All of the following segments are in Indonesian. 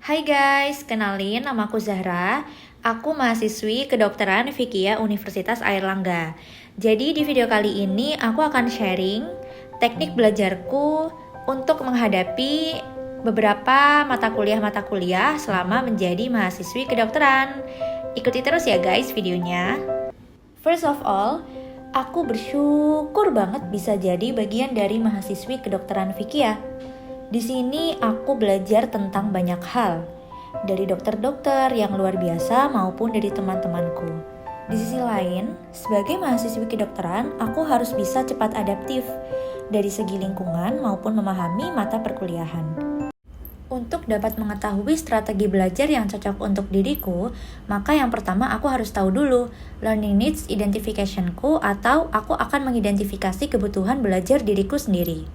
Hai guys, kenalin namaku Zahra. Aku mahasiswi kedokteran Fikia Universitas Airlangga. Jadi di video kali ini aku akan sharing teknik belajarku untuk menghadapi beberapa mata kuliah selama menjadi mahasiswi kedokteran. Ikuti terus ya guys videonya. First of all, aku bersyukur banget bisa jadi bagian dari mahasiswi kedokteran Fikia. Di sini aku belajar tentang banyak hal, dari dokter-dokter yang luar biasa maupun dari teman-temanku. Di sisi lain, sebagai mahasiswi kedokteran, aku harus bisa cepat adaptif dari segi lingkungan maupun memahami mata perkuliahan. Untuk dapat mengetahui strategi belajar yang cocok untuk diriku, maka yang pertama aku harus tahu dulu learning needs identification-ku, atau aku akan mengidentifikasi kebutuhan belajar diriku sendiri.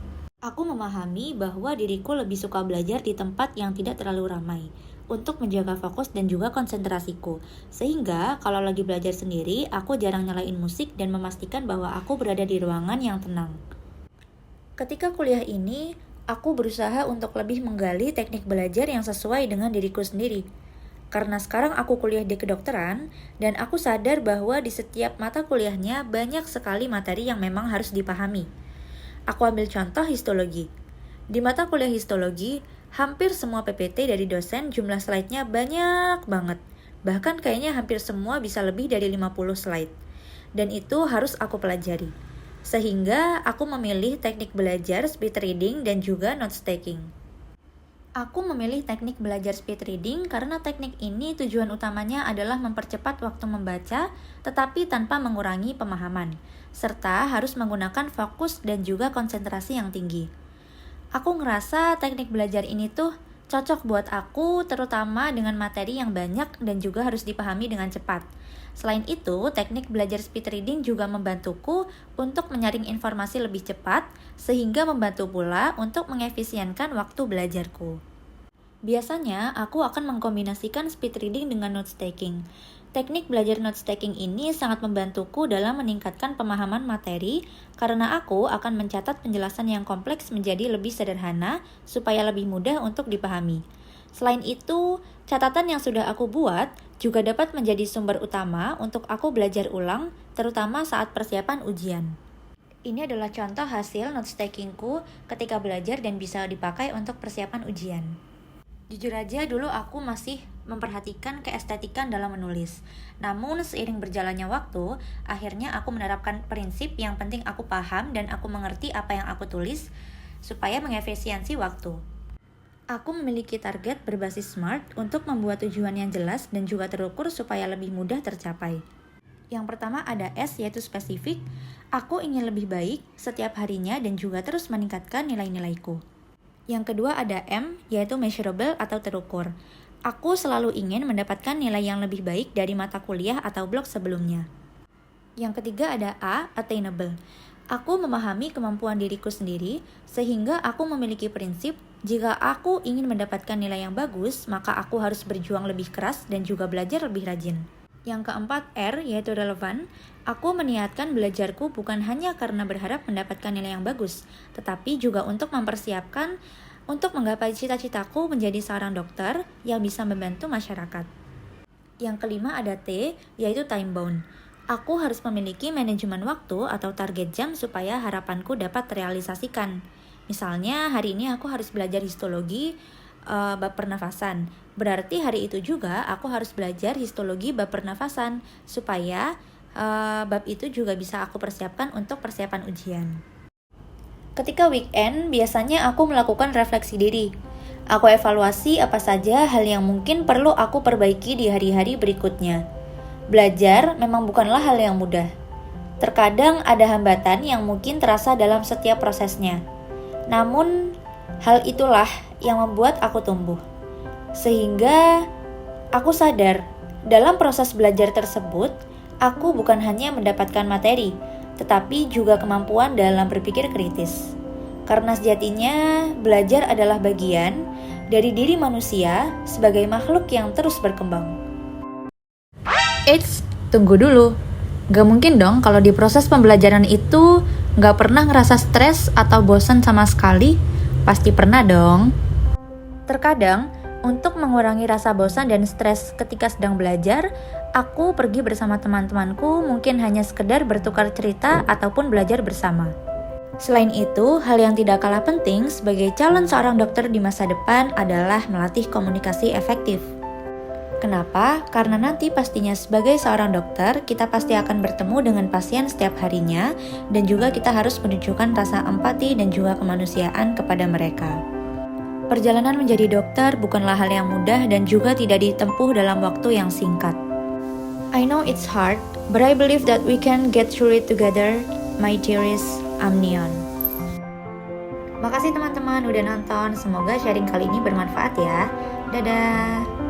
Aku memahami bahwa diriku lebih suka belajar di tempat yang tidak terlalu ramai untuk menjaga fokus dan juga konsentrasiku. Sehingga kalau lagi belajar sendiri, aku jarang nyalain musik dan memastikan bahwa aku berada di ruangan yang tenang. Ketika kuliah ini, aku berusaha untuk lebih menggali teknik belajar yang sesuai dengan diriku sendiri. Karena sekarang aku kuliah di kedokteran, dan aku sadar bahwa di setiap mata kuliahnya banyak sekali materi yang memang harus dipahami. Aku ambil contoh histologi. Di mata kuliah histologi, hampir semua PPT dari dosen jumlah slide-nya banyak banget. Bahkan kayaknya hampir semua bisa lebih dari 50 slide. Dan itu harus aku pelajari. Sehingga aku memilih teknik belajar speed reading dan juga notes taking. Aku memilih teknik belajar speed reading karena teknik ini tujuan utamanya adalah mempercepat waktu membaca, tetapi tanpa mengurangi pemahaman, serta harus menggunakan fokus dan juga konsentrasi yang tinggi. Aku ngerasa teknik belajar ini tuh cocok buat aku, terutama dengan materi yang banyak dan juga harus dipahami dengan cepat. Selain itu, teknik belajar speed reading juga membantuku untuk menyaring informasi lebih cepat, sehingga membantu pula untuk mengefisienkan waktu belajarku. Biasanya, aku akan mengkombinasikan speed reading dengan notes taking. Teknik belajar notes taking ini sangat membantuku dalam meningkatkan pemahaman materi, karena aku akan mencatat penjelasan yang kompleks menjadi lebih sederhana, supaya lebih mudah untuk dipahami. Selain itu, catatan yang sudah aku buat juga dapat menjadi sumber utama untuk aku belajar ulang, terutama saat persiapan ujian. Ini adalah contoh hasil notes takingku ketika belajar dan bisa dipakai untuk persiapan ujian. Jujur aja dulu aku masih memperhatikan keestetikan dalam menulis. Namun seiring berjalannya waktu, akhirnya aku menerapkan prinsip yang penting aku paham dan aku mengerti apa yang aku tulis supaya mengefisiensi waktu. Aku memiliki target berbasis SMART untuk membuat tujuan yang jelas dan juga terukur supaya lebih mudah tercapai. Yang pertama ada S, yaitu spesifik. Aku ingin lebih baik setiap harinya dan juga terus meningkatkan nilai-nilaiku. Yang kedua ada M, yaitu measurable atau terukur. Aku selalu ingin mendapatkan nilai yang lebih baik dari mata kuliah atau blok sebelumnya. Yang ketiga ada A, attainable. Aku memahami kemampuan diriku sendiri, sehingga aku memiliki prinsip, jika aku ingin mendapatkan nilai yang bagus, maka aku harus berjuang lebih keras dan juga belajar lebih rajin. Yang keempat R, yaitu relevan. Aku meniatkan belajarku bukan hanya karena berharap mendapatkan nilai yang bagus, tetapi juga untuk mempersiapkan untuk menggapai cita-citaku menjadi seorang dokter yang bisa membantu masyarakat. Yang kelima ada T, yaitu time bound. Aku harus memiliki manajemen waktu atau target jam supaya harapanku dapat terrealisasikan. Misalnya hari ini aku harus belajar histologi bab pernafasan. Berarti hari itu juga aku harus belajar histologi bab pernafasan supaya bab itu juga bisa aku persiapkan untuk persiapan ujian. Ketika weekend, biasanya aku melakukan refleksi diri. Aku evaluasi apa saja hal yang mungkin perlu aku perbaiki di hari-hari berikutnya. Belajar memang bukanlah hal yang mudah. Terkadang ada hambatan yang mungkin terasa dalam setiap prosesnya. Namun, hal itulah yang membuat aku tumbuh. Sehingga aku sadar, dalam proses belajar tersebut, aku bukan hanya mendapatkan materi, tetapi juga kemampuan dalam berpikir kritis. Karena sejatinya, belajar adalah bagian dari diri manusia sebagai makhluk yang terus berkembang. Eits, tunggu dulu. Gak mungkin dong kalau di proses pembelajaran itu gak pernah ngerasa stres atau bosan sama sekali. Pasti pernah dong. Terkadang, Untuk mengurangi rasa bosan dan stres ketika sedang belajar, aku pergi bersama teman-temanku, mungkin hanya sekedar bertukar cerita ataupun belajar bersama. Selain itu, hal yang tidak kalah penting sebagai calon seorang dokter di masa depan adalah melatih komunikasi efektif. Kenapa? Karena nanti pastinya sebagai seorang dokter, kita pasti akan bertemu dengan pasien setiap harinya, dan juga kita harus menunjukkan rasa empati dan juga kemanusiaan kepada mereka. Perjalanan menjadi dokter bukanlah hal yang mudah dan juga tidak ditempuh dalam waktu yang singkat. I know it's hard, but I believe that we can get through it together, my dearest Amnion. Makasih teman-teman udah nonton, semoga sharing kali ini bermanfaat ya. Dadah!